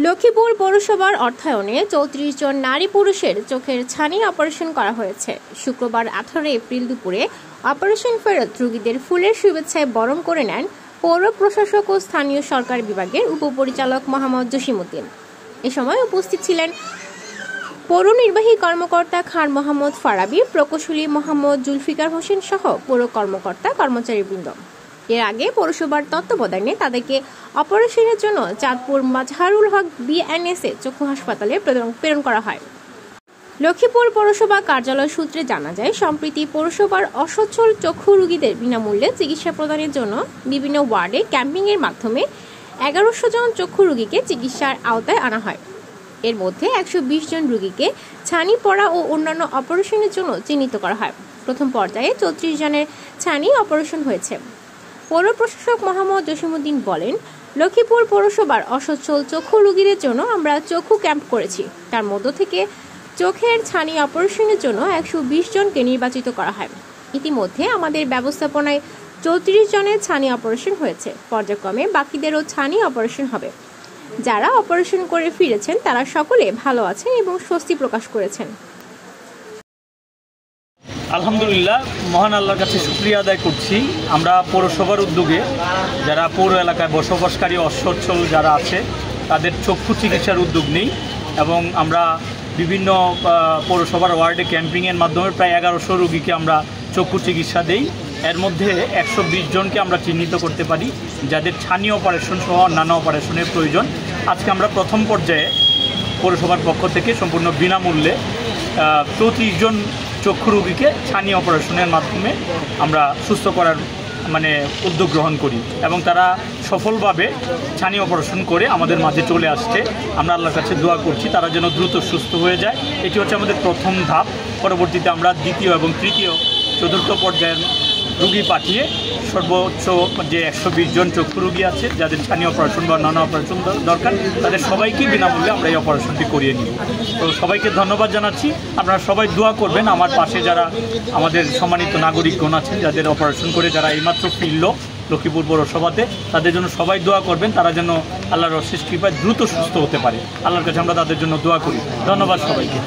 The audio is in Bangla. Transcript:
লক্ষ্মীপুর পৌরসভার অর্থায়নে ৩৪ জন নারী পুরুষের চোখের ছানি অপারেশন করা হয়েছে। শুক্রবার ১৮ এপ্রিল দুপুরে অপারেশন ফেরত রোগীদের ফুলের শুভেচ্ছায় বরণ করে নেন পৌর প্রশাসক ও স্থানীয় সরকার বিভাগের উপপরিচালক মোহাম্মদ জসিমউদ্দিন। এ সময় উপস্থিত ছিলেন পৌর নির্বাহী কর্মকর্তা খান মোহাম্মদ ফারাবী, প্রকৌশলী মোহাম্মদ জুলফিকার হোসেন সহ পৌর কর্মকর্তা কর্মচারীবৃন্দ। এর আগে পৌরসভার তত্ত্বাবধানে তাদেরকে অপারেশনের জন্য চাঁদপুর মাজহারুল হক বিএনএসএ চক্ষু হাসপাতালে প্রেরণ করা হয়। লক্ষ্মীপুর পৌরসভা কার্যালয় সূত্রে জানা যায়, সম্প্রতি পৌরসভার অসচ্ছল চক্ষু রোগীদের বিনামূল্যে চিকিৎসা প্রদানের জন্য বিভিন্ন ওয়ার্ডে ক্যাম্পিংয়ের মাধ্যমে ১১০০ জন চক্ষু রোগীকে চিকিৎসার আওতায় আনা হয়। এর মধ্যে ১২০ জন রোগীকে ছানি পড়া ও অন্যান্য অপারেশনের জন্য চিহ্নিত করা হয়। প্রথম পর্যায়ে ৩৪ জনের ছানি অপারেশন হয়েছে। পৌর প্রশাসক মোহাম্মদ জসিমউদ্দিন বলেন, লক্ষ্মীপুর পৌরসভার অসচ্ছল চক্ষু রোগীদের জন্য আমরা চক্ষু ক্যাম্প করেছি। তার মধ্য থেকে চোখের ছানি অপারেশনের জন্য ১২০ জনকে নির্বাচিত করা হয়। ইতিমধ্যে আমাদের ব্যবস্থাপনায় ৩৪ জনের ছানি অপারেশন হয়েছে। পর্যায়ক্রমে বাকিদেরও ছানি অপারেশন হবে। যারা অপারেশন করে ফিরেছেন তারা সকলে ভালো আছেন এবং স্বস্তি প্রকাশ করেছেন। আলহামদুলিল্লাহ, মহান আল্লাহর কাছে শুকরিয়া আদায় করছি। আমরা পৌরসভার উদ্যোগে যারা পৌর এলাকায় বসবাসকারী অসচ্ছল যারা আছে তাদের চক্ষু চিকিৎসার উদ্যোগ নিই এবং আমরা বিভিন্ন পৌরসভার ওয়ার্ডে ক্যাম্পিংয়ের মাধ্যমে প্রায় ১১০০ রোগীকে আমরা চক্ষু চিকিৎসা দেই। এর মধ্যে ১২০ জনকে আমরা চিহ্নিত করতে পারি যাদের ছানি অপারেশন সহ অন্যান্য অপারেশনের প্রয়োজন। আজকে আমরা প্রথম পর্যায়ে পৌরসভার পক্ষ থেকে সম্পূর্ণ বিনামূল্যে ৩৪ জন চক্ষু রোগীকে ছানি অপারেশনের মাধ্যমে আমরা সুস্থ করার উদ্যোগ গ্রহণ করি এবং তারা সফলভাবে ছানি অপারেশন করে আমাদের মাঝে চলে আসছে। আমরা আল্লাহর কাছে দোয়া করছি তারা যেন দ্রুত সুস্থ হয়ে যায়। এটি হচ্ছে আমাদের প্রথম ধাপ। পরবর্তীতে আমরা দ্বিতীয় এবং তৃতীয় চতুর্থ পর্যায়ের রোগী পাঠিয়ে সর্বোচ্চ যে ১২০ জন চক্ষু রোগী আছে যাদের ছানি অপারেশন বা অন্যান্য অপারেশন দরকার তাদের সবাইকে বিনামূল্যে আমরা এই অপারেশনটি করিয়ে নিব। তো সবাইকে ধন্যবাদ জানাচ্ছি। আপনারা সবাই দোয়া করবেন আমার পাশে যারা আমাদের সম্মানিত নাগরিকগণ আছেন যাদের অপারেশন করে যারা এইমাত্র ফিরল লক্ষ্মীপুর পৌরসভাতে, তাদের জন্য সবাই দোয়া করবেন তারা যেন আল্লাহর অশেষ কৃপায় দ্রুত সুস্থ হতে পারে। আল্লাহর কাছে আমরা তাদের জন্য দোয়া করি। ধন্যবাদ সবাইকে।